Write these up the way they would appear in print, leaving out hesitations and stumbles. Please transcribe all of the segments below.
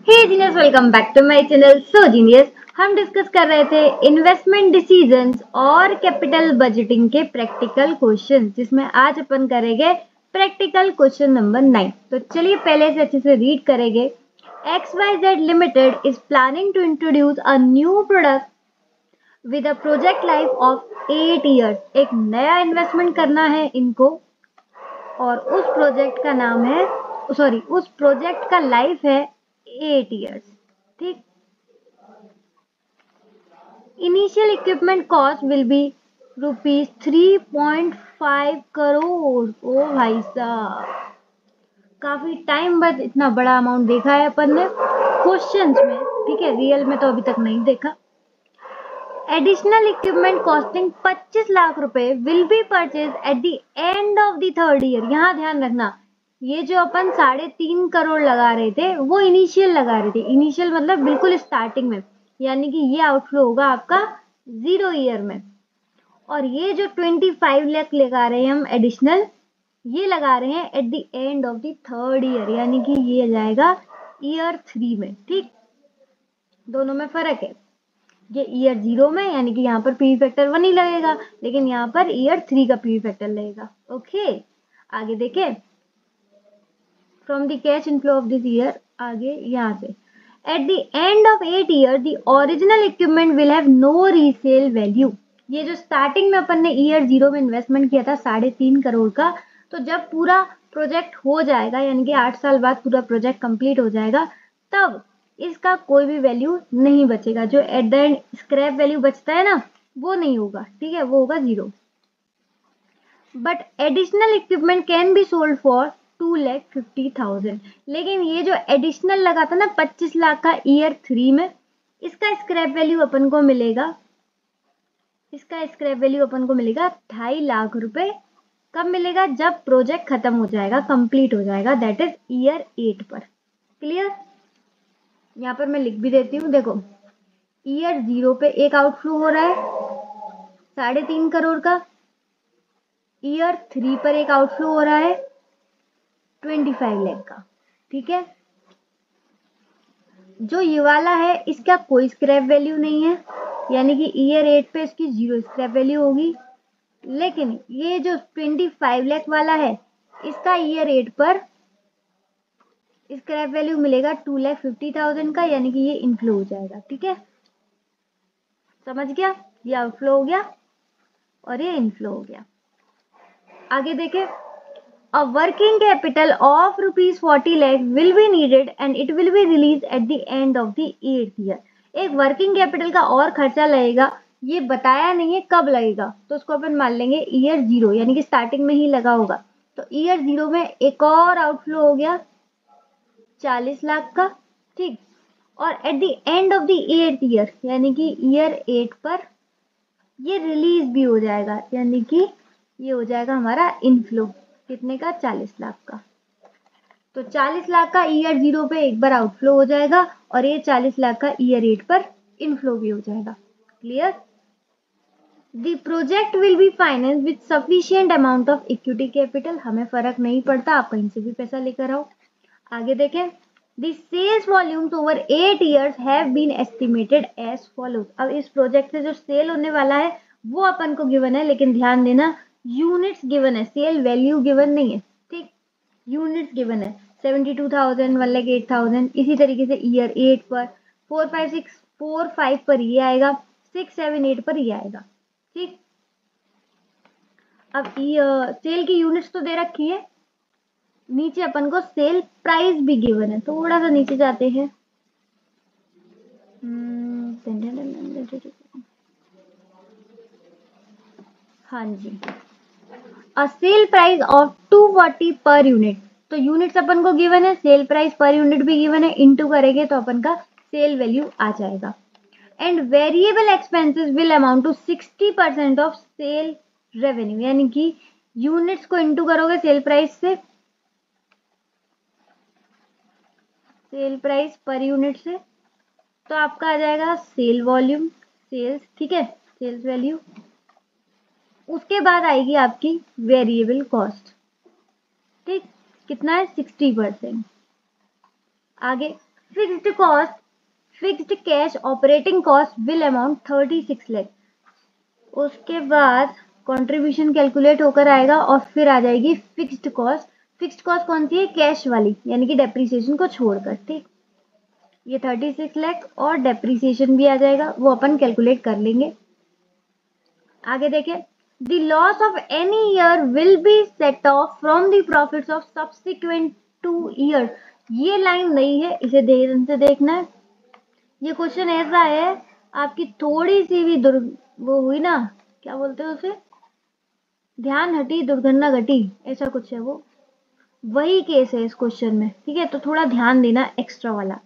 Hey genius, welcome back to my channel. So genius, हम discuss कर रहे थे इन्वेस्टमेंट डिसीजंस और कैपिटल बजटिंग के प्रैक्टिकल क्वेश्चन, जिसमें आज अपन करेंगे प्रैक्टिकल क्वेश्चन नंबर 9। तो चलिए पहले से अच्छे से रीड करेंगे। XYZ limited is planning to introduce a new product with a project life of 8 years. एक नया इन्वेस्टमेंट करना है इनको और उस प्रोजेक्ट का नाम है उस प्रोजेक्ट का लाइफ है 8 ईयर्स। ठीक। Initial equipment cost will be ₹3.5 crore. ओ भाई साहब, काफी टाइम बाद इतना बड़ा अमाउंट देखा है अपन ने क्वेश्चंस में। ठीक है, रियल में तो अभी तक नहीं देखा। एडिशनल इक्विपमेंट कॉस्टिंग 25 लाख रुपए will be purchase eight the end of the third year. यहाँ ध्यान रखना, ये जो अपन 3.5 करोड़ लगा रहे थे वो इनिशियल लगा रहे थे। इनिशियल मतलब बिल्कुल स्टार्टिंग में, यानी कि ये आउटफ्लो होगा आपका 0 ईयर में। और ये जो 25 लाख लगा रहे हैं हम एडिशनल, ये लगा रहे हैं eight the end of the third year, यानी कि ये जाएगा ईयर 3 में। ठीक, दोनों में फर्क है। ये ईयर 0 में, यानी कि यहाँ पर पीवी फैक्टर 1 ही लगेगा, लेकिन यहाँ पर ईयर 3 का पीवी फैक्टर लगेगा। ओके, आगे देखें। From the cash inflow of this year, आगे यहाँ से at the end of 8 year the original equipment will have no resale value. ये जो स्टार्टिंग में अपन ने ईयर 0 में इन्वेस्टमेंट किया था 3.5 करोड़ का, तो जब पूरा प्रोजेक्ट हो जाएगा, यानी कि 8 साल बाद पूरा प्रोजेक्ट कंप्लीट हो जाएगा, तब इसका कोई भी वैल्यू नहीं बचेगा। जो eight the and scrap value बचता है ना, वो नहीं होगा। ठीक है, वो होगा 0। But additional equipment can be sold for 2,50,000। लेकिन ये जो एडिशनल लगा था ना 25 लाख का ईयर 3 में, इसका स्क्रैप वैल्यू अपन को मिलेगा 2.5 लाख रुपए। कब मिलेगा? जब प्रोजेक्ट खत्म हो जाएगा, कंप्लीट हो जाएगा, दैट इज ईयर 8 पर। क्लियर? यहाँ पर मैं लिख भी देती हूँ, देखो ईयर 0 पे एक आउटफ्लो हो रहा है 3.5 करोड़ का, ईयर 3 पर एक आउटफ्लो हो रहा है 25 लाख का। ठीक है, जो ये वाला है इसका कोई स्क्रैप वैल्यू नहीं है, यानी कि ईयर 8 पे इसकी 0 स्क्रैप वैल्यू होगी। लेकिन ये जो 25 लाख वाला है, इसका ईयर 8 पर स्क्रैप वैल्यू मिलेगा 2,50,000 का, यानी कि ये इनफ्लो हो जाएगा। ठीक है, समझ गया? ये आउटफ्लो हो गया और ये इनफ्लो हो गया। आगे देखें। A working capital of ₹40 lakh will be needed and it will be released at the end of the 8th year। एक वर्किंग कैपिटल का और खर्चा लगेगा, ये बताया नहीं है कब लगेगा, तो उसको अपन मान लेंगे ईयर 0, यानी कि स्टार्टिंग में ही लगा होगा। तो ईयर 0 में एक और आउटफ्लो हो गया 40 लाख का। ठीक, और eight the end of the 8th year, यानी कि ईयर 8 पर ये रिलीज भी हो जाएगा, यानी कि ये हो जाएगा हमारा इनफ्लो। कितने का? 40 लाख का। तो 40 लाख का ईयर 0 पे एक बार आउटफ्लो हो जाएगा और ये 40 लाख का ईयर 8 पर इनफ्लो भी हो जाएगा। Clear? The project will be finance with sufficient amount of equity capital. हमें फर्क नहीं पड़ता, आप कहीं से भी पैसा लेकर आओ। आगे देखें। The sales volumes over 8 years have been estimated as follows. अब इस प्रोजेक्ट से जो सेल होने वाला है वो अपन को गिवन है, लेकिन ध्यान देना यूनिट्स गिवन है, सेल वैल्यू गिवन नहीं है। ठीक, यूनिट्स गिवन है 72,000, 1,08,000। इसी तरीके से ईयर 8 पर 4, 5 पर ये आएगा, 6, 7, 8 पर ये आएगा। ठीक, अब सेल की यूनिट्स तो दे रखी है, नीचे अपन को सेल प्राइस भी गिवन है। थोड़ा सा नीचे जाते हैं। हाँ जी, a sale price of 240 per unit. तो यूनिट्स अपन को गिवन है, सेल प्राइस पर यूनिट भी गिवन है, इनटू करेंगे तो अपन का सेल वैल्यू आ जाएगा। And variable expenses will amount to 60% of sale revenue, यानी कि यूनिट्स को इनटू करोगे सेल प्राइस से, सेल प्राइस पर यूनिट से, तो आपका आ जाएगा सेल वॉल्यूम, सेल्स। ठीक है, सेल्स वैल्यू। उसके बाद आएगी आपकी वेरिएबल कॉस्ट। ठीक, कितना है? 60%। आगे fixed cash operating cost will amount 36 lakh. उसके बाद कंट्रीब्यूशन कैलकुलेट होकर आएगा और फिर आ जाएगी फिक्स्ड कॉस्ट। फिक्स्ड कॉस्ट कौन सी है? कैश वाली, यानी कि डेप्रिसिएशन को छोड़कर। ठीक, ये 36 लाख और डेप्रिसिएशन भी आ जाएगा, वो अपन कैलकुलेट कर लेंगे। आगे देखें, the loss of any year will be set of from the profits of subsequent 2 year. ये लाइन नहीं है, इसे ध्यान से देखना है। ये क्वेश्चन ऐसा है, आपकी थोड़ी सी भी वो हुई ना, क्या बोलते हैं उसे, ध्यान हटी दुर्घटना घटी, ऐसा कुछ है वो, वही केस है इस क्वेश्चन में। ठीक है, तो थोड़ा ध्यान देना एक्स्ट्रा वाला।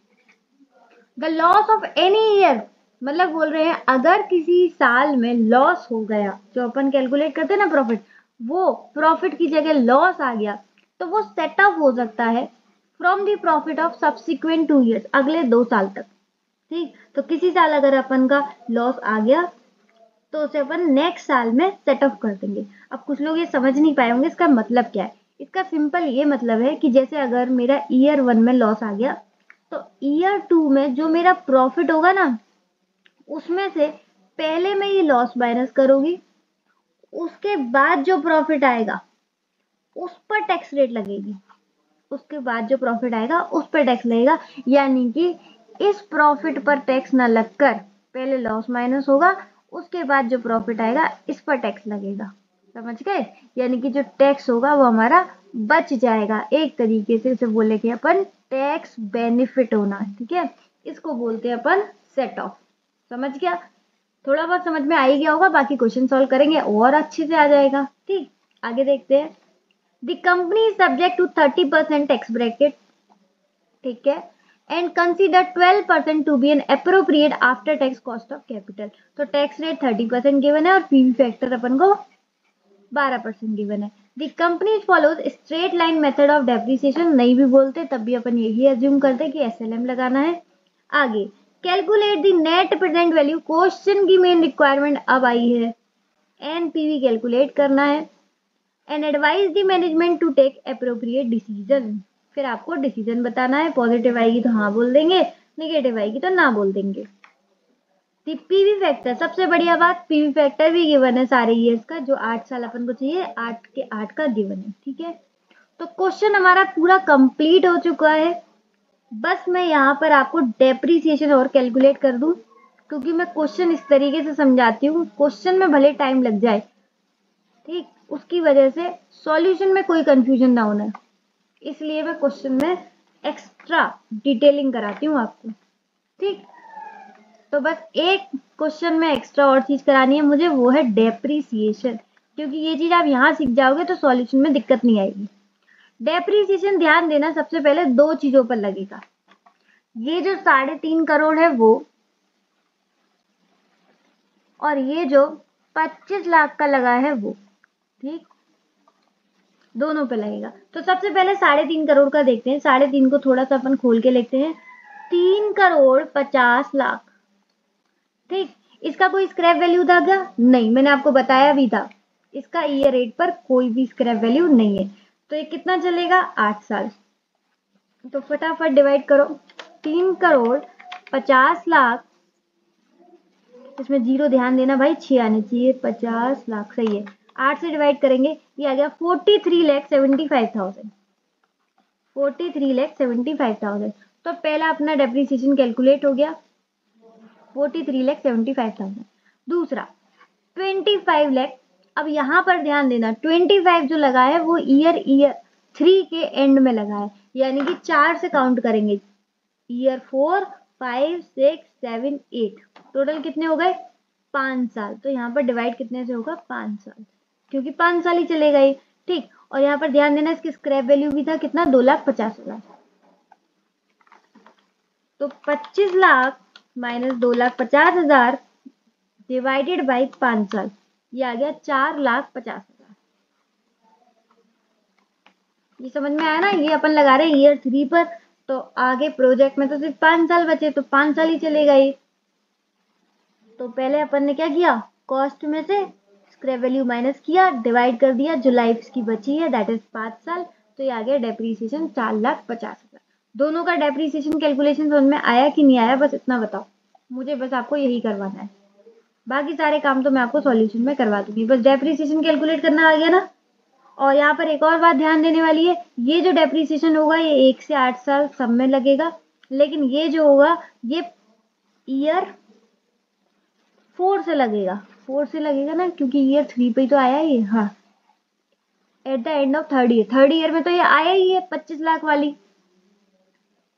The loss of any year, मतलब बोल रहे हैं अगर किसी साल में लॉस हो गया, जो अपन कैलकुलेट करते हैं ना प्रॉफिट, वो प्रॉफिट की जगह लॉस आ गया, तो वो सेटअप हो सकता है from the profit of subsequent 2 years, अगले 2 साल तक। ठीक, तो किसी साल अगर अपन का लॉस आ गया तो उसे अपन नेक्स्ट साल में सेटअप कर देंगे। अब कुछ लोग ये समझ नहीं पाए होंगे इसका मतलब क्या है। इसका सिंपल ये मतलब है कि जैसे अगर मेरा ईयर 1 में लॉस आ गया, तो ईयर 2 में जो मेरा प्रॉफिट होगा ना, उसमें से पहले मैं ये लॉस माइनस करूंगी, उसके बाद जो प्रॉफिट आएगा उस पर टैक्स रेट लगेगी, उसके बाद जो प्रॉफिट आएगा उस पर टैक्स लगेगा। यानी कि इस प्रॉफिट पर टैक्स ना लगकर पहले लॉस माइनस होगा, उसके बाद जो प्रॉफिट आएगा इस पर टैक्स लगेगा। समझ गए? यानी कि जो टैक्स होगा वो हमारा बच जाएगा। एक तरीके से इसे बोलेंगे अपन टैक्स बेनिफिट होना। ठीक है, इसको बोलते हैं अपन सेट ऑफ। समझ गया? थोड़ा बहुत समझ में आ ही गया होगा, बाकी क्वेश्चन सॉल्व करेंगे और अच्छे से आ जाएगा। ठीक, आगे देखते हैं। The company is subject to 30% tax bracket, ठीक है, and consider 12% to be an appropriate after tax cost of capital। तो टैक्स रेट 30% गिवन है और पीवी फैक्टर अपन को 12% गिवन है। The company follows straight line method of depreciation, नहीं भी बोलते तब भी अपन यही अज्यूम करते कि SLM लगाना है। आगे calculate the net present value, question की मेन रिक्वायरमेंट अब आई है, एनपीवी कैलकुलेट करना है। And advise the management to take appropriate decision, फिर आपको डिसीजन बताना है। पॉजिटिव आएगी तो हाँ बोल देंगे, नेगेटिव आएगी तो ना बोल देंगे। पीवी फैक्टर, सबसे बढ़िया बात, पीवी फैक्टर भी गिवन है सारे ईयर्स का, जो 8 साल अपन को चाहिए, 8 के 8 का गिवन है। ठीक है, तो क्वेश्चन हमारा पूरा कंप्लीट हो चुका है। बस मैं यहाँ पर आपको डेप्रीसिएशन और कैलकुलेट कर दूं, क्योंकि मैं क्वेश्चन इस तरीके से समझाती हूँ, क्वेश्चन में भले टाइम लग जाए, ठीक, उसकी वजह से सॉल्यूशन में कोई कंफ्यूजन ना होना, इसलिए मैं क्वेश्चन में एक्स्ट्रा डिटेलिंग कराती हूँ आपको। ठीक, तो बस एक क्वेश्चन में एक्स्ट्रा और चीज करानी है मुझे, वो है डेप्रीसिएशन, क्योंकि ये चीज आप यहाँ सीख जाओगे तो सॉल्यूशन में दिक्कत नहीं आएगी। डेप्रीसिएशन ध्यान देना, सबसे पहले 2 चीजों पर लगेगा। ये जो 3.5 करोड़ है वो, और ये जो 25 लाख का लगा है वो। ठीक, दोनों पे लगेगा। तो सबसे पहले 3.5 करोड़ का देखते हैं। 3.5 को थोड़ा सा अपन खोल के लिखते हैं, 3,50,00,000। ठीक, इसका कोई स्क्रैप वैल्यू था क्या? नहीं, मैंने आपको बताया भी था, इसका ईयर रेट पर कोई भी स्क्रैप वैल्यू नहीं है। तो ये कितना चलेगा? 8 साल। तो फटाफट डिवाइड करो, 3,50,00,000, इसमें जीरो ध्यान देना भाई, 6 आने चाहिए, 50 लाख सही है। 8 से डिवाइड करेंगे, ये आ गया 43,75,000। 43,75,000। तो पहला अपना डेप्रिसिएशन कैलकुलेट हो गया, 43,75,000। दूसरा 25 लाख। अब यहाँ पर ध्यान देना, 25 जो लगा है वो ईयर 3 के एंड में लगा है, यानी कि 4 से काउंट करेंगे, ईयर 4, 5, 6, 7, 8, टोटल कितने हो गए? 5 साल। तो यहाँ पर डिवाइड कितने से होगा? 5 साल, क्योंकि 5 साल ही चलेगा ये। ठीक, और यहाँ पर ध्यान देना, इसकी स्क्रैप वैल्यू भी था कितना? 2,50,000। तो 25 लाख माइनस 2,50,000 डिवाइडेड बाई 5 साल, ये आ गया 4,50,000। ये समझ में आया ना? ये अपन लगा रहे हैं ईयर 3 पर, तो आगे प्रोजेक्ट में तो सिर्फ 5 साल बचे, तो 5 साल ही चलेगा ये। तो पहले अपन ने क्या किया, कॉस्ट में से स्क्रैप वैल्यू माइनस किया, डिवाइड कर दिया, जो लाइफ की बची है दैट इज 5 साल। तो ये आ गया डेप्रीसिएशन 4,50,000। दोनों का डेप्रीसिएशन कैलकुलेशन समझ में आया कि नहीं आया, बस इतना बताओ मुझे, बस आपको यही करवाना है। बाकी सारे काम तो मैं आपको सॉल्यूशन में करवा दूंगी, बस डेप्रीसिएशन कैलकुलेट करना आ गया ना। और यहाँ पर एक और बात ध्यान देने वाली है, ये जो डेप्रीसिएशन होगा ये 1 से 8 साल सब में लगेगा, लेकिन ये जो होगा ये ईयर 4 से लगेगा। 4 से लगेगा ना, क्योंकि ईयर 3 पे ही तो आया ये। हाँ, eight the end of third year में तो ये आया ही है 25 लाख वाली।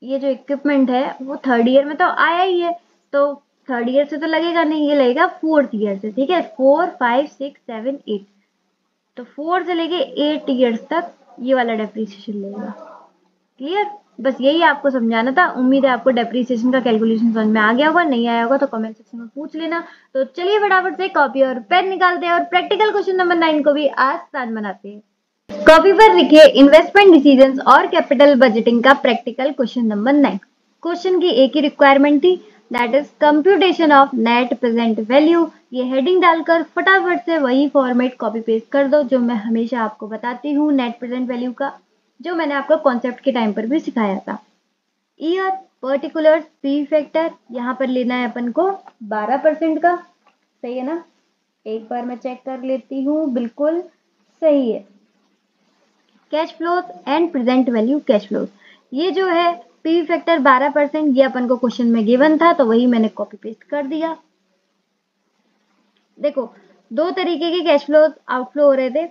ये जो इक्विपमेंट है वो थर्ड ईयर में तो आया ही है, तो थर्ड ईयर से तो लगेगा नहीं, ये लगेगा फोर्थ ईयर से। ठीक है, 4 5 6 7 8, तो 4 से लेके 8 ईयर्स तक ये वाला डेप्रीसिएशन लगेगा। क्लियर? बस यही आपको समझाना था। उम्मीद है आपको डेप्रीसिएशन का कैलकुलेशन समझ में आ गया होगा, नहीं आया होगा तो कमेंट सेक्शन में पूछ लेना। तो चलिए फटाफट से कॉपी और पेन निकालते हैं और प्रैक्टिकल क्वेश्चन नंबर 9 को भी आसान बनाते हैं। कॉपी पर लिखिए इन्वेस्टमेंट डिसीजंस और कैपिटल बजटिंग का प्रैक्टिकल क्वेश्चन नंबर 9। क्वेश्चन की एक ही रिक्वायरमेंट थी, that is computation of net present value. ये हेडिंग डालकर फटाफट से वही फॉर्मेट कॉपी पेस्ट कर दो जो मैं हमेशा आपको बताती हूँ नेट प्रेजेंट वैल्यू का, जो मैंने आपको कॉन्सेप्ट के टाइम पर भी सिखाया था। ईयर, पर्टिकुलर्स, पी फैक्टर, यहाँ पर लेना है अपन को 12% का। सही है ना? एक बार मैं चेक कर लेती हूँ, बिल्कुल सही है। Cash flows and present value cash flows, ये जो है पी फैक्टर 12%, ये अपन को क्वेश्चन में गिवन था तो वही मैंने कॉपी पेस्ट कर दिया। देखो, दो तरीके के कैश फ्लोज आउटफ्लो हो रहे थे।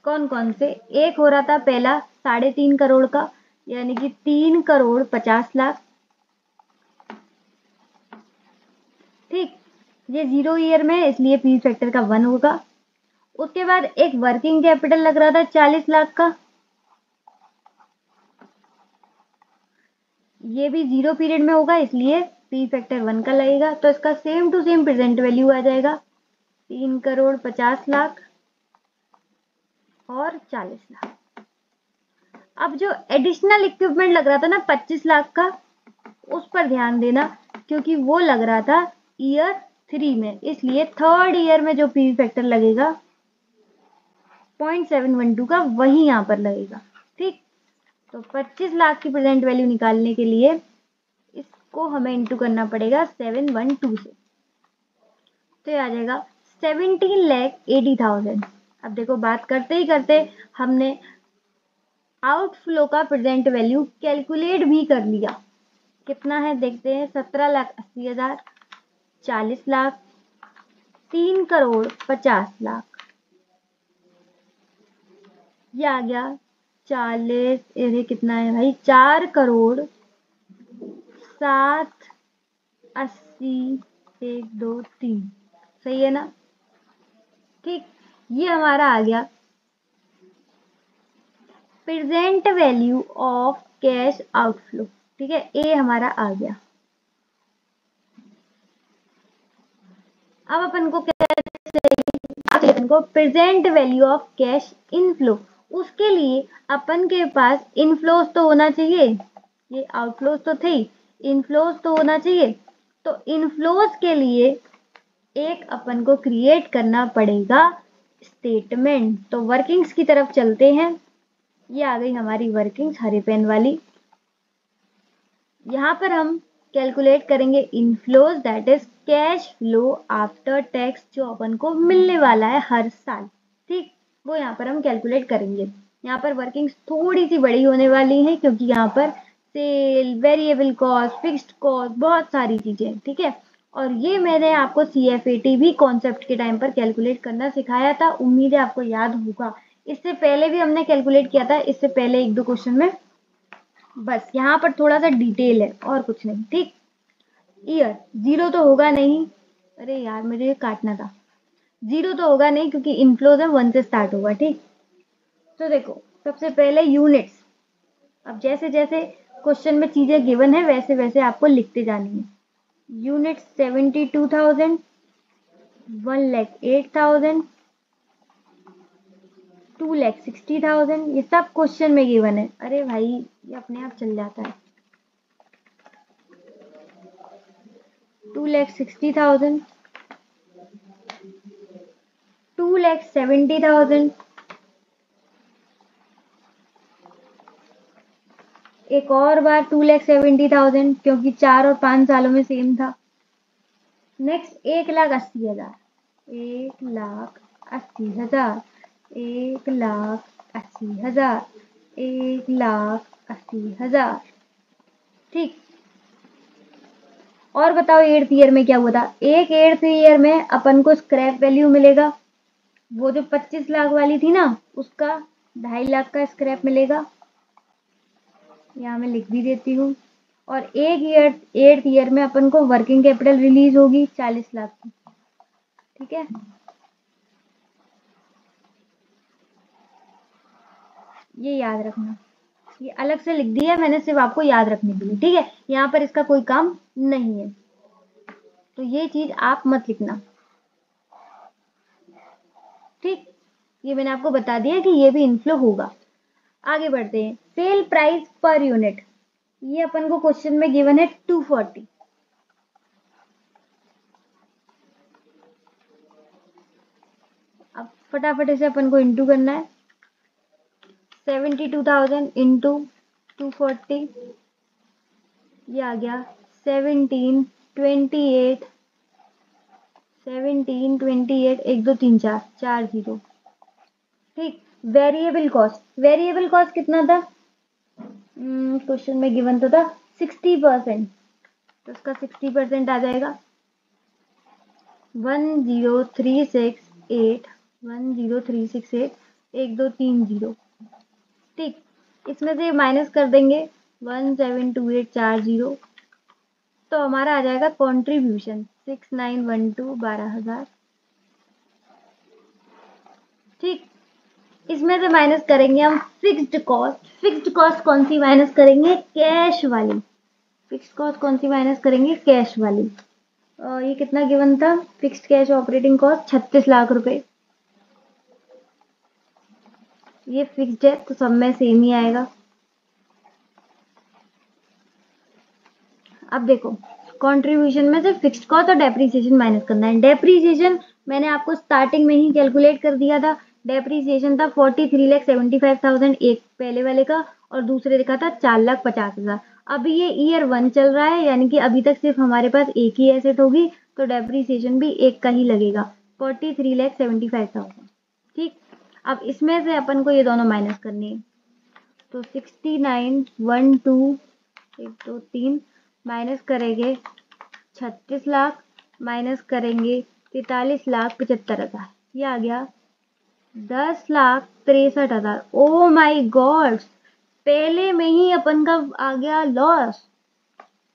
कौन कौन से? एक हो रहा था पहला 3.5 करोड़ का, यानी कि 3,50,00,000। ठीक, ये 0 ईयर में है इसलिए पी फैक्टर का 1 होगा। उसके बाद एक वर्किंग कैपिटल लग रहा था 40 लाख का, ये भी 0 पीरियड में होगा इसलिए पी फैक्टर 1 का लगेगा। तो इसका same to same present value आ जाएगा 3,50,00,000 और 40 लाख। अब जो एडिशनल इक्विपमेंट लग रहा था ना 25 लाख का, उस पर ध्यान देना, क्योंकि वो लग रहा था ईयर 3 में, इसलिए थर्ड ईयर में जो पी फैक्टर लगेगा 0.712 का वही यहाँ पर लगेगा। ठीक, तो 25 लाख की प्रेजेंट वैल्यू निकालने के लिए इसको हमें इंटू करना पड़ेगा 712 से, तो ये आ जाएगा 17,80,000। अब देखो, बात करते ही करते हमने आउटफ्लो का प्रेजेंट वैल्यू कैलकुलेट भी कर लिया। कितना है देखते हैं, 17,80,000, 40 लाख, 3,50,00,000, ये आ गया 40, ये कितना है भाई, 4,60,80,123। सही है ना? ठीक, ये हमारा आ गया present value of cash outflow. ठीक है, ए हमारा आ गया। अब अपन को अपन को present value of cash inflow, उसके लिए अपन के पास इनफ्लोज तो होना चाहिए, ये आउटफ्लोज तो थे, इनफ्लोज तो होना चाहिए। तो इनफ्लोज के लिए एक अपन को क्रिएट करना पड़ेगा स्टेटमेंट। तो वर्किंग्स की तरफ चलते हैं, ये आ गई हमारी वर्किंग्स हरे पेन वाली। यहाँ पर हम कैलकुलेट करेंगे inflows, that is cash flow after tax, जो अपन को मिलने वाला है हर साल। ठीक, वो यहाँ पर हम कैलकुलेट करेंगे। यहाँ पर वर्किंग्स थोड़ी सी बड़ी होने वाली है, क्योंकि यहाँ पर sale, variable cost, fixed cost, बहुत सारी चीजें। ठीक है, और ये मैंने आपको CFAT भी कॉन्सेप्ट के टाइम पर कैलकुलेट करना सिखाया था, उम्मीद है आपको याद होगा। इससे पहले भी हमने कैलकुलेट किया था, इससे पहले 1-2 क्वेश्चन में। बस यहाँ पर थोड़ा सा डिटेल है और कुछ नहीं। ठीक, ईयर 0 तो होगा नहीं, अरे यार मुझे ये काटना था, 0 तो होगा नहीं क्योंकि इनफ्लोज है, 1 से स्टार्ट होगा। ठीक, तो देखो सबसे पहले यूनिट्स। अब जैसे जैसे क्वेश्चन में चीजें गिवन है वैसे वैसे आपको लिखते जानी है। यूनिट 72,000, 1,08,000, 2,60,000, ये सब क्वेश्चन में गिवन है। अरे भाई ये अपने आप चल जाता है। 2,60,000, 2,70,000, एक और बार 2,70,000 क्योंकि 4 और 5 सालों में सेम था। नेक्स्ट 1,80,000, 1,80,000, 1,80,000, 1,80,000। ठीक, और बताओ 8th ईयर में क्या हुआ था। एक 8th ईयर में अपन को स्क्रैप वैल्यू मिलेगा, वो जो 25 लाख वाली थी ना, उसका 2.5 लाख का स्क्रैप मिलेगा। यहाँ मैं लिख भी देती हूँ। और एक ईयर 8th ईयर में अपन को वर्किंग कैपिटल रिलीज होगी 40 लाख की। ठीक है, ये याद रखना। ये अलग से लिख दिया है मैंने सिर्फ आपको याद रखने के लिए। ठीक है, यहाँ पर इसका कोई काम नहीं है, तो ये चीज आप मत लिखना। ठीक, ये मैंने आपको बता दिया कि ये भी इनफ्लो होगा। आगे बढ़ते हैं। सेल प्राइस पर यूनिट, ये अपन को क्वेश्चन में गिवन है 240। अब फटाफट से अपन को इंटू करना है। 72,000 इंटू 240, ये आ गया 1728, 1728, 1 2 3 4, 4 0। ठीक, वेरिएबल कॉस्ट, वेरिएबल कॉस्ट कितना था क्वेश्चन में गिवन तो था 60%, तो उसका 60% आ जाएगा 10368, 10368, 1 2 3 0। ठीक, इसमें से माइनस कर देंगे 172840, तो हमारा आ जाएगा कंट्रीब्यूशन 6912, 12,000। ठीक, इसमें से माइनस करेंगे हम फिक्स्ड कॉस्ट। फिक्स्ड कॉस्ट कौन सी माइनस करेंगे? कैश वाली। फिक्स्ड कॉस्ट कौन सी माइनस करेंगे? कैश वाली। और ये कितना गिवन था? Fixed cash operating cost 36 lakh रुपए। ये फिक्स्ड है तो सब में सेम ही आएगा। अब देखो, कंट्रीब्यूशन में से फिक्स्ड कॉस्ट और डेप्रीसिएशन माइनस करना है। डेप्रीसिएशन मैंने आपको स्टार्टिंग में ही कैलकुलेट कर दिया था। डेप्रीसिएशन था 43,75,000 एक पहले वाले का, और दूसरे लिखा था 4,50,000। अभी ये ईयर 1 चल रहा है, यानी कि अभी तक सिर्फ हमारे पास एक ही एसेट होगी, तो डेप्रीसिएशन भी एक का ही लगेगा, 43,75,000। ठीक, अब इसमें से अपन को ये दोनों माइनस करनी है, तो 6912, 1 2 3 माइनस करेंगे 36 लाख, माइनस करेंगे 43,75,000, ये आ गया 10,63,000। ओ माय गॉड, पहले में ही अपन का आ गया लॉस।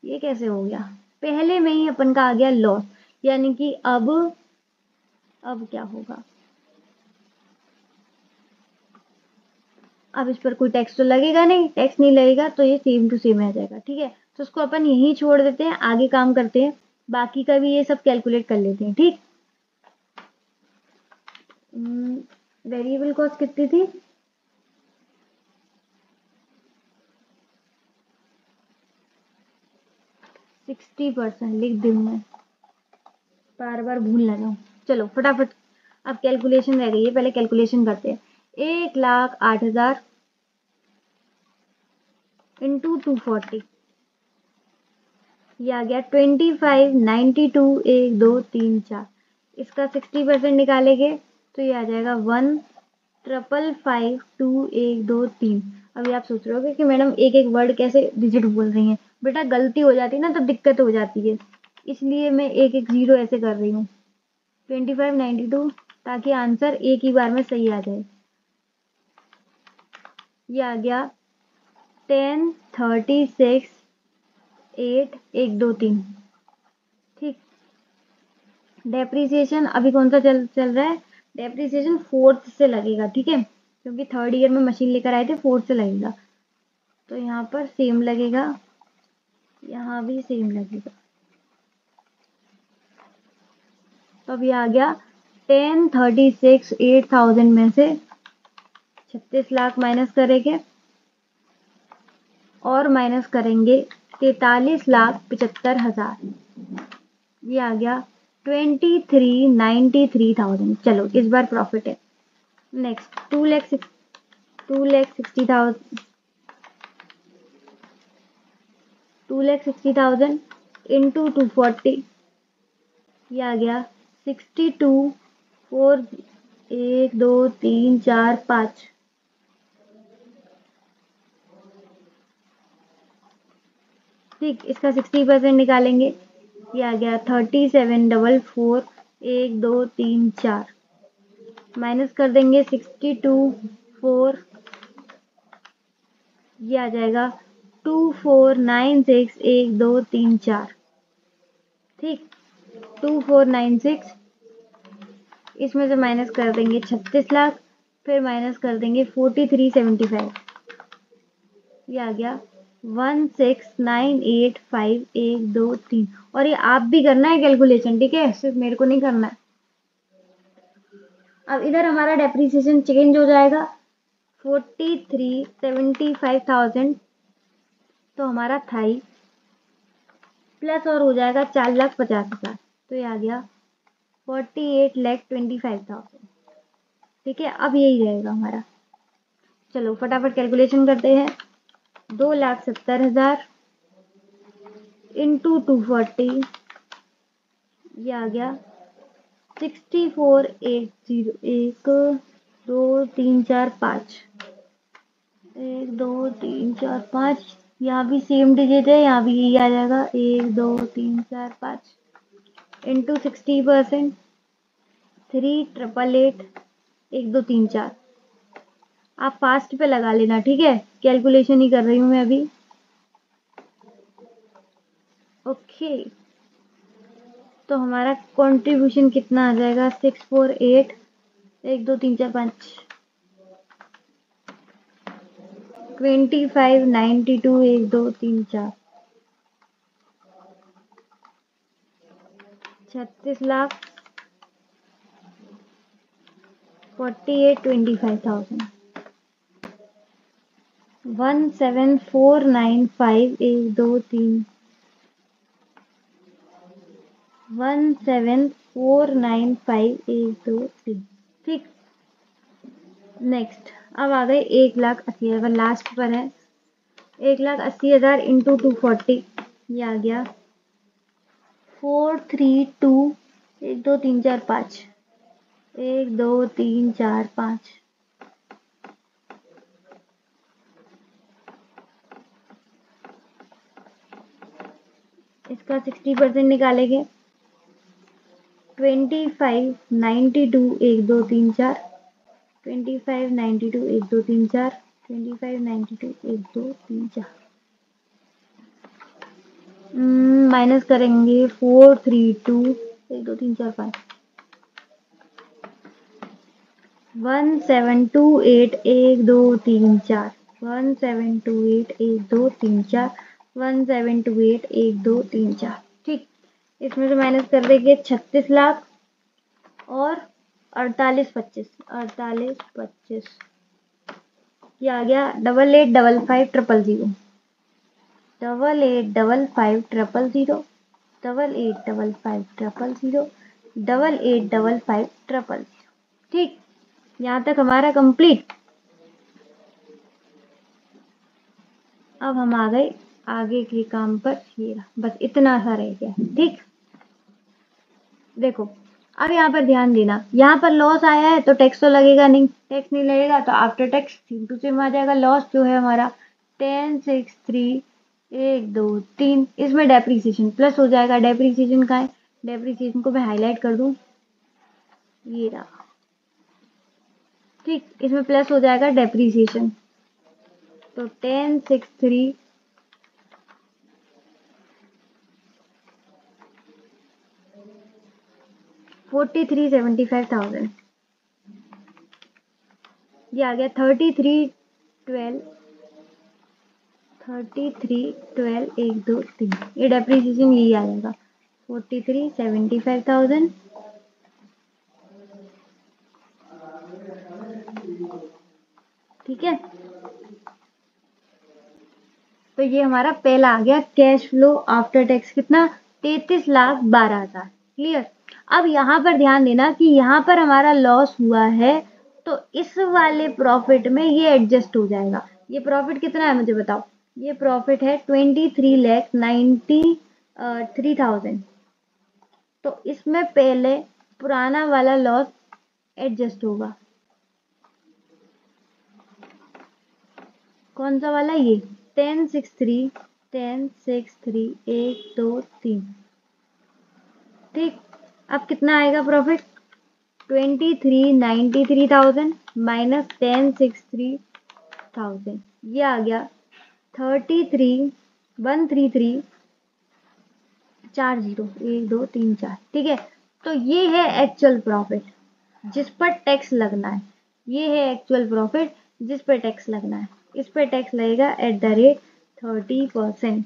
ये कैसे हो गया? पहले में ही अपन का आ गया लॉस, यानी कि अब क्या होगा? अब इस पर कोई टैक्स तो लगेगा नहीं, टैक्स नहीं लगेगा तो ये सेम टू सेम आ जाएगा। ठीक है, तो उसको अपन यहीं छोड़ देते हैं, आगे काम करते हैं, बाकी का भी ये सब कैलकुलेट कर लेते हैं। ठीक, वेरिएबल कॉस्ट कितनी थी? 60% लिख दूँ मैं, बार बार भूल ना जाऊँ। चलो फटाफट, अब कैलकुलेशन रह गई है, पहले कैलकुलेशन करते हैं। 1,08,000 इंटू 240, ये आ गया 2592, 1 2 3 4। इसका 60% निकालेंगे तो ये आ जाएगा 1,555, 1 2 3। अभी आप सोच रहे होगे कि मैडम एक एक वर्ड कैसे डिजिट बोल रही हैं। बेटा गलती हो जाती है ना तो दिक्कत हो जाती है, इसलिए मैं एक एक जीरो ऐसे कर रही हूँ। 2592, ताकि आंसर एक ही बार में सही आ जाए। ये आ गया 1036, 8 1 2 3। ठीक, डेप्रीसिएशन अभी कौन सा चल रहा है? डेप्रीसिएशन 4th से लगेगा। ठीक है, क्योंकि 3rd ईयर में मशीन लेकर आए थे, 4th से लगेगा, तो यहाँ पर सेम लगेगा, यहाँ भी सेम लगेगा। तो अभी आ गया 1036, 8,000 में से 36 लाख माइनस करेंगे, और माइनस करेंगे 43,75,000, ये आ गया 23,93,000। चलो इस बार प्रॉफिट है। नेक्स्ट 2,60,000, 2,60,000 इंटू 240, ये आ गया 62 4 1 2 3 4 5, ठीक। इसका 60% निकालेंगे, ये आ गया 37,441 1 2 3 4, माइनस कर देंगे 62 4, ये आ जाएगा 2496 1 2 3 4, ठीक। 2496, इसमें से माइनस कर देंगे 36 लाख, फिर माइनस कर देंगे 4375, ये आ गया 16985 1 2 3। और ये आप भी करना है कैलकुलेशन, ठीक है, सिर्फ मेरे को नहीं करना है। अब इधर हमारा डेप्रिसिएशन चेंज हो जाएगा 4375,000, तो हमारा था ही, प्लस और हो जाएगा 4,50,000, तो ये आ गया 48,25,000, ठीक है। अब यही रहेगा हमारा। चलो फटाफट कैलकुलेशन करते हैं। 2,70,000 इंटू 240, ये आ गया 64,80, 1 2 3 4 5, 1 2 3 4 5, यहाँ भी सेम डिजिट है, यहाँ भी यही आ जाएगा 1 2 3 4 5 इंटू 60%, 3,888 1 2 3 4। आप फास्ट पे लगा लेना, ठीक है, कैलकुलेशन ही कर रही हूँ मैं अभी। ओके, तो हमारा कंट्रीब्यूशन कितना आ जाएगा 648 1 2 3 4 5 2592 1 2 3 4 36 लाख 48,25,000 17495 1 2 3 17495 1 2 3, ठीक। नेक्स्ट, अब आ गए 1,80,000, लास्ट पर है। 1,80,000 इंटू 240, ये आ गया 432 1 2 3 4 5, 1 2 3 4 5, इसका 60% निकालेंगे 2592 1 2 3 4, 2592 1 2 3 4, 2592 1 2 3 4, माइनस करेंगे 432 1 2 3 4 5, 1728 1 2 3 4, 1728 1 2 3 4, 1728 1 2 3 4, ठीक। इसमें से माइनस कर देंगे 36 लाख और 48,25, 48,25, ये आ गया 8855,000, 8855,000, 8855,000, 8855,000, ठीक। यहाँ तक हमारा कंप्लीट। अब हम आ गए आगे के काम पर, ये बस इतना सा रह गया, ठीक। देखो अब यहाँ पर ध्यान देना, यहाँ पर लॉस आया है तो टैक्स तो लगेगा नहीं, टैक्स नहीं लगेगा तो after tax same to same आ जाएगा। लॉस जो है हमारा 1063 1 2 3, इसमें डेप्रीसिएशन प्लस हो जाएगा। डेप्रीसिएशन का है, डेप्रीसिएशन को मैं हाईलाइट कर दूं, ये रहा, ठीक। इसमें प्लस हो जाएगा डेप्रीसिएशन, तो 1063 43,75,000, ये आ गया 3312 1 2 3, ये डेप्रीसिएशन यही आ जाएगा 43,75,000, ठीक है। तो ये हमारा पहला आ गया कैश फ्लो आफ्टर टैक्स, कितना 33,12,000, क्लियर। अब यहाँ पर ध्यान देना कि यहाँ पर हमारा लॉस हुआ है तो इस वाले प्रॉफिट में ये एडजस्ट हो जाएगा। ये प्रॉफिट कितना है मुझे बताओ, ये प्रॉफिट है 23,93,000। तो इसमें पहले पुराना वाला लॉस एडजस्ट होगा। कौन सा वाला? ये 1063, 1063, 1 2 3। ठीक, अब कितना आएगा प्रॉफिट? 23,93,000 माइनस 1063,000, ये आ गया 33,133,40, 1 2 3 4। ठीक है, तो ये है एक्चुअल प्रॉफिट जिस पर टैक्स लगना है। ये है एक्चुअल प्रॉफिट जिस पर टैक्स लगना है। इस पर टैक्स लगेगा एट द रेट 30%।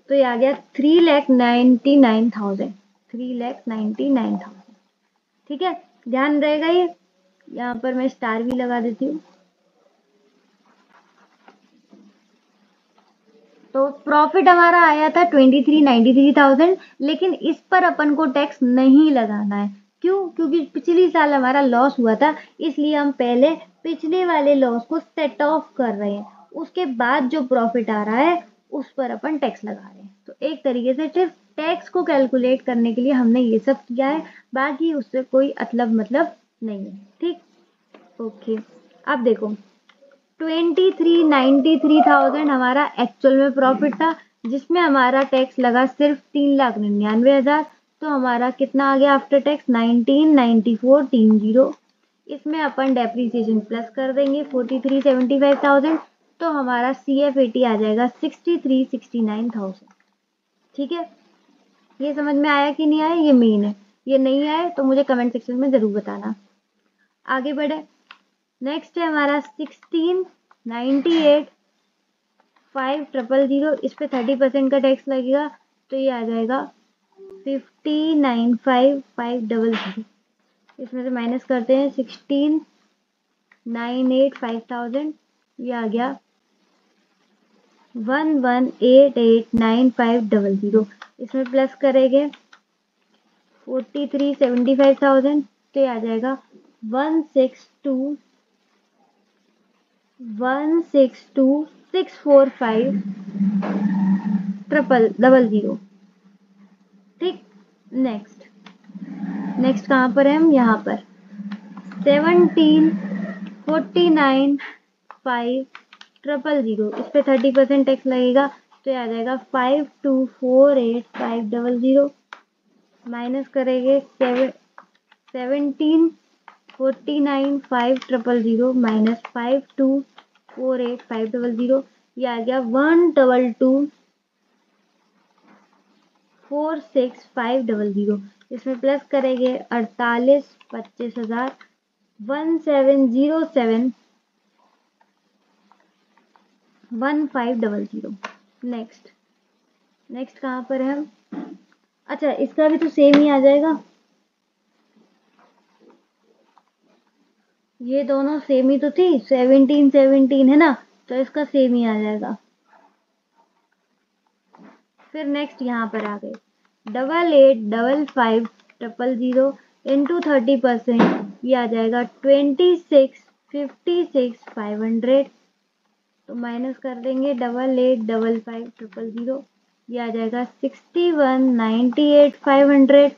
तो ये आ गया 3,99,000, 3,99,000। ठीक है, ध्यान रहेगा ये। यहाँ पर मैं स्टार भी लगा देती हूँ। तो प्रॉफिट हमारा आया था 23,93,000, लेकिन इस पर अपन को टैक्स नहीं लगाना है। क्यों? क्योंकि पिछली साल हमारा लॉस हुआ था, इसलिए हम पहले पिछले वाले लॉस को सेट ऑफ कर रहे हैं। उसके बाद जो प्रॉफिट आ रहा है उस पर अपन टैक्स लगा रहे हैं। तो एक तरीके से सिर्फ टैक्स को कैलकुलेट करने के लिए हमने ये सब किया है, बाकी उससे कोई मतलब नहीं है। ठीक, ओके। अब देखो 23,93,000 हमारा एक्चुअल में प्रॉफिट था, जिसमें हमारा टैक्स लगा सिर्फ 3,99,000। तो हमारा कितना आ गया आफ्टर टैक्स? 19,94,30। इसमें अपन डेप्रीसिएशन प्लस कर देंगे 43,75,000। तो हमारा CFAT आ जाएगा 63,69,000। ठीक है, ये समझ में आया कि नहीं आया? ये मेन है। ये नहीं आए तो मुझे कमेंट सेक्शन में ज़रूर बताना। आगे बढ़े, नेक्स्ट है हमारा 16,98,500। इस पे 30% का टैक्स लगेगा, तो ये आ जाएगा 59,500। इसमें से माइनस करते हैं 16,98,500, ये आ गया 11,88,9500। इसमें प्लस करेंगे 43,75,000, तो ये आ जाएगा 162,645,000। ठीक, नेक्स्ट कहाँ पर है हम? यहाँ पर 17,49,500। इस पे 30% टैक्स लगेगा, तो ये आ जाएगा 52,48,500। माइनस करेंगे 17,49,500 माइनस 52,48,500, ये आ गया 122,46,500। इसमें प्लस करेंगे 48,25,000, 1707,1500। नेक्स्ट कहाँ पर है हम? अच्छा, इसका भी तो सेम ही आ जाएगा। ये दोनों सेम ही तो थी, 17 है ना, तो इसका सेम ही आ जाएगा। फिर नेक्स्ट यहाँ पर आ गए 88,55,500 इंटू 30%, ये आ जाएगा 26,56,500। तो माइनस कर देंगे 88,55,500, ये आ जाएगा 61,98,500।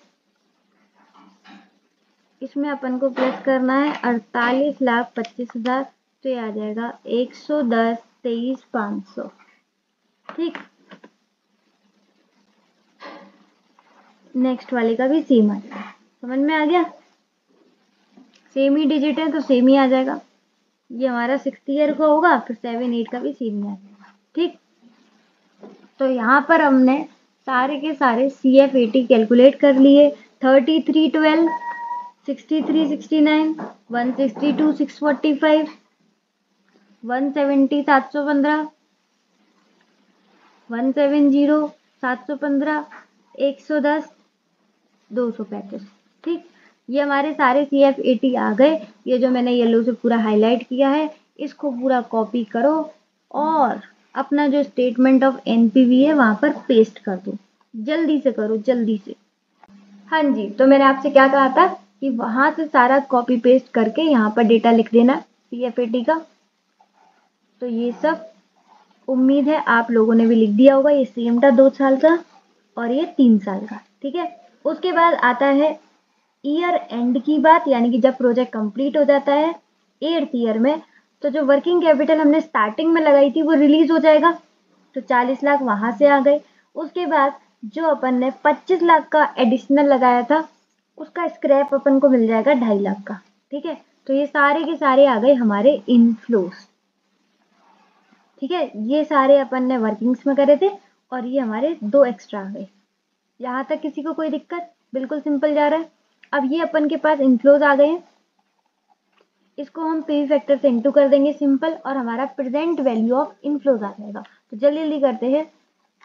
इसमें अपन को प्लस करना है 48,25,000, तो ये आ जाएगा 110,23,500। ठीक, नेक्स्ट वाले का भी सेम आ जाएगा। समझ में आ गया? सेम ही डिजिट है तो सेम ही आ जाएगा। ये हमारा 6th ईयर का होगा, फिर 7 8 का भी सेम ही आ जाएगा। ठीक, तो यहाँ पर हमने सारे के सारे CFAT कैलकुलेट कर लिए। 33,12, 63,69, 162,645, 170,715, 170,715, 110, 235। ठीक, ये हमारे सारे CFAT आ गए। ये जो मैंने येलो से पूरा हाईलाइट किया है, इसको पूरा कॉपी करो और अपना जो स्टेटमेंट ऑफ NPV है वहां पर पेस्ट कर दो। जल्दी से करो, जल्दी से। हाँ जी, तो मैंने आपसे क्या कहा था कि वहां से सारा कॉपी पेस्ट करके यहाँ पर डेटा लिख देना CFAT का। तो ये सब उम्मीद है आप लोगों ने भी लिख दिया होगा। ये सेम था 2 साल का और ये 3 साल का, ठीक है। उसके बाद आता है ईयर एंड की बात, यानी कि जब प्रोजेक्ट कंप्लीट हो जाता है 8th ईयर में, तो जो वर्किंग कैपिटल हमने स्टार्टिंग में लगाई थी वो रिलीज हो जाएगा, तो 40 लाख वहां से आ गए। उसके बाद जो अपन ने 25 लाख का एडिशनल लगाया था उसका स्क्रैप अपन को मिल जाएगा 2.5 लाख का, ठीक है। तो ये सारे के सारे आ गए हमारे इनफ्लोस, ठीक है। ये सारे अपन ने वर्किंग्स में करे थे और ये हमारे 2 एक्स्ट्रा आ गए। यहाँ तक किसी को कोई दिक्कत? बिल्कुल सिंपल जा रहा है। अब ये अपन के पास इनफ्लोज आ गए हैं, इसको हम पीवी फैक्टर से इंटू कर देंगे सिंपल, और हमारा प्रेजेंट वैल्यू ऑफ इनफ्लोज आ जाएगा। तो जल्दी जल्दी करते हैं।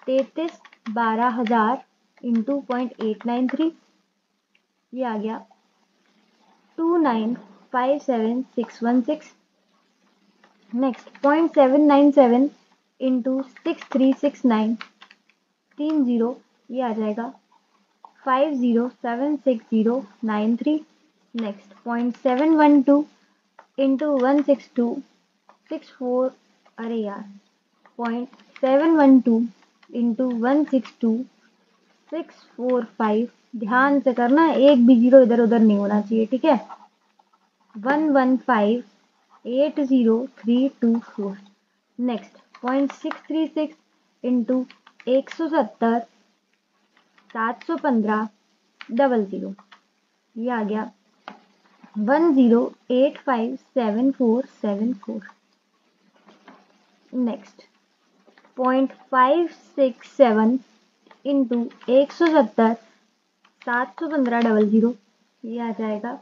33,12,000 इंटू 0.893, ये आ गया 2,957,616। नेक्स्ट 0.797 इंटू 6,369, 30, ये आ जाएगा 50,760,93। नेक्स्ट 0.712 इंटू 162,64, अरे यार 0.712 इंटू 162,645। ध्यान से करना, एक भी जीरो इधर उधर नहीं होना चाहिए, ठीक है। 115,80,324। नेक्स्ट 0.636 इंटू 170,715,00, ये आ गया 10,85,7474। नेक्स्ट 0.567 इंटू 170,715,00, ये आ जाएगा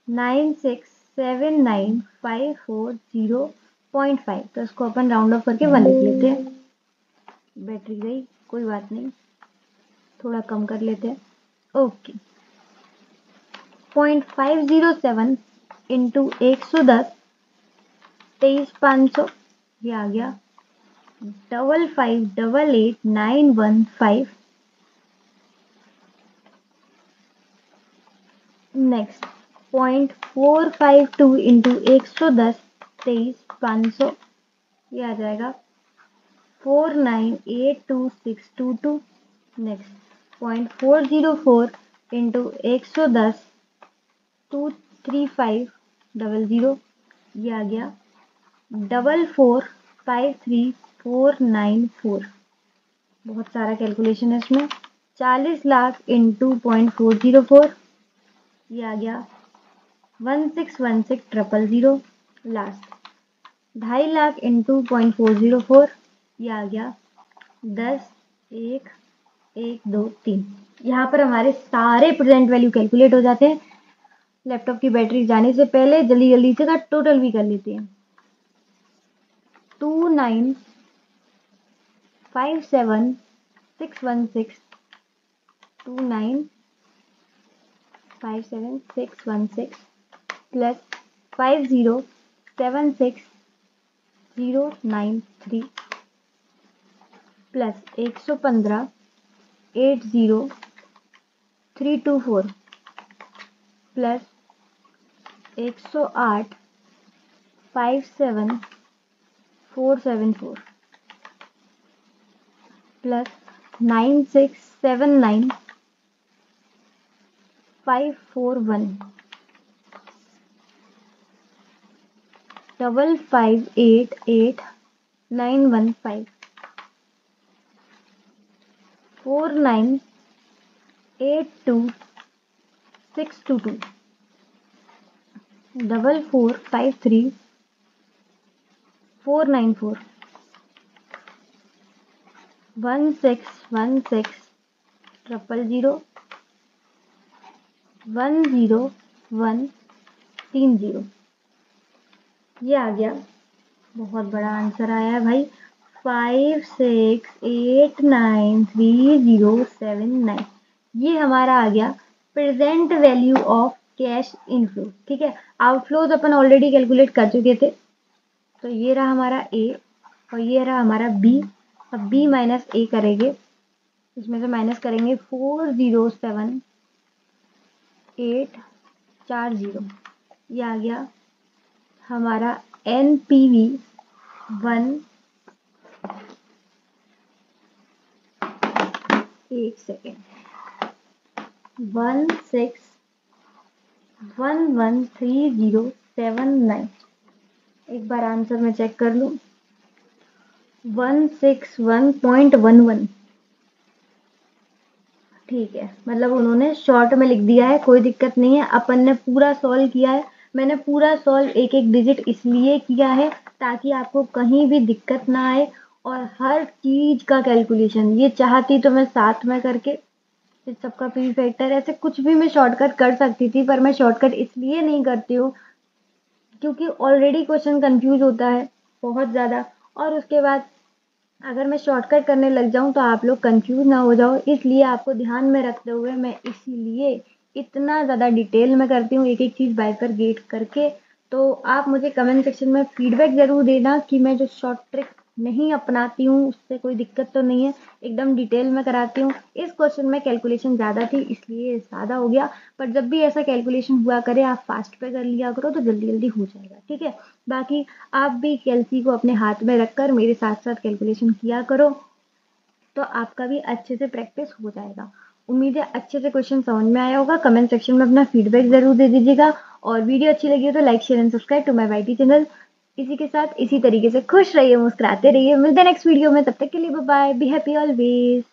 96,79,540.5। तो इसको अपन राउंड ऑफ करके 1 लिख लेते हैं। बैटरी गई, कोई बात नहीं, थोड़ा कम कर लेते हैं। ओके 0.507 इंटू 110, 23,500, ये आ गया 55,88,915। नेक्स्ट 0.452 इंटू 110, 23,500, ये आ जाएगा 49,82,622। नेक्स्ट 0.404 इंटू 110, 235,00, ये आ गया 44,53,494। बहुत सारा कैलकुलेशन है इसमें। 40 लाख इंटू 0.404, ये आ गया 1616,000। लास्ट 2.5 लाख इंटू 0.404, ये आ गया 10, 1, 1, 2, 3। यहाँ पर हमारे सारे प्रेजेंट वैल्यू कैलकुलेट हो जाते हैं। लैपटॉप की बैटरी जाने से पहले जल्दी जल्दी से का टोटल भी कर लेते हैं। 29,57,616, 29,57,616 प्लस 50,76,093 प्लस 115,80,324 प्लस 108,57,474 प्लस 96,79,541 55,88,915 49,82,622 44,53,494 16,16,000 101,30। ये आ गया, बहुत बड़ा आंसर आया है भाई, 56893079। ये हमारा आ गया present value of cash inflow, ठीक है। आउटफ्लोज अपन ऑलरेडी कैलकुलेट कर चुके थे, तो ये रहा हमारा ए और ये रहा हमारा बी। अब बी माइनस ए करेंगे, इसमें से माइनस करेंगे 407,840, ये आ गया हमारा NPV 1 एक सेकेंड, 16113079। एक बार आंसर मैं चेक कर लूँ। 161.11। ठीक है, मतलब उन्होंने शॉर्ट में लिख दिया है, कोई दिक्कत नहीं है। अपन ने पूरा सॉल्व किया है। मैंने पूरा सॉल्व एक एक डिजिट इसलिए किया है ताकि आपको कहीं भी दिक्कत ना आए, और हर चीज का कैलकुलेशन, ये चाहती तो मैं साथ में करके इस सबका पी फैक्टर ऐसे कुछ भी मैं शॉर्टकट कर सकती थी, पर मैं शॉर्टकट इसलिए नहीं करती हूँ क्योंकि ऑलरेडी क्वेश्चन कंफ्यूज होता है बहुत ज़्यादा, और उसके बाद अगर मैं शॉर्टकट करने लग जाऊं तो आप लोग कंफ्यूज ना हो जाओ। इसलिए आपको ध्यान में रखते हुए मैं इसीलिए इतना ज़्यादा डिटेल में करती हूँ, एक एक चीज़ बाइफरगेट करके। तो आप मुझे कमेंट सेक्शन में फीडबैक ज़रूर देना कि मैं जो शॉर्ट ट्रिक नहीं अपनाती हूँ उससे कोई दिक्कत तो नहीं है, एकदम डिटेल में कराती हूँ। इस क्वेश्चन में कैलकुलेशन ज़्यादा थी इसलिए ज़्यादा हो गया, पर जब भी ऐसा कैलकुलेशन हुआ करे आप फास्ट पे कर लिया करो तो जल्दी जल्दी हो जाएगा, ठीक है। बाकी आप भी कैलसी को अपने हाथ में रखकर मेरे साथ साथ कैलकुलेशन किया करो, तो आपका भी अच्छे से प्रैक्टिस हो जाएगा। उम्मीद है अच्छे से क्वेश्चन समझ में आया होगा। कमेंट सेक्शन में अपना फीडबैक जरूर दे दीजिएगा, और वीडियो अच्छी लगी हो तो like share and subscribe to my YT channel. इसी के साथ इसी तरीके से खुश रहिए, मुस्कुराते रहिए। मिलते हैं नेक्स्ट वीडियो में, तब तक के लिए bye bye, be happy always.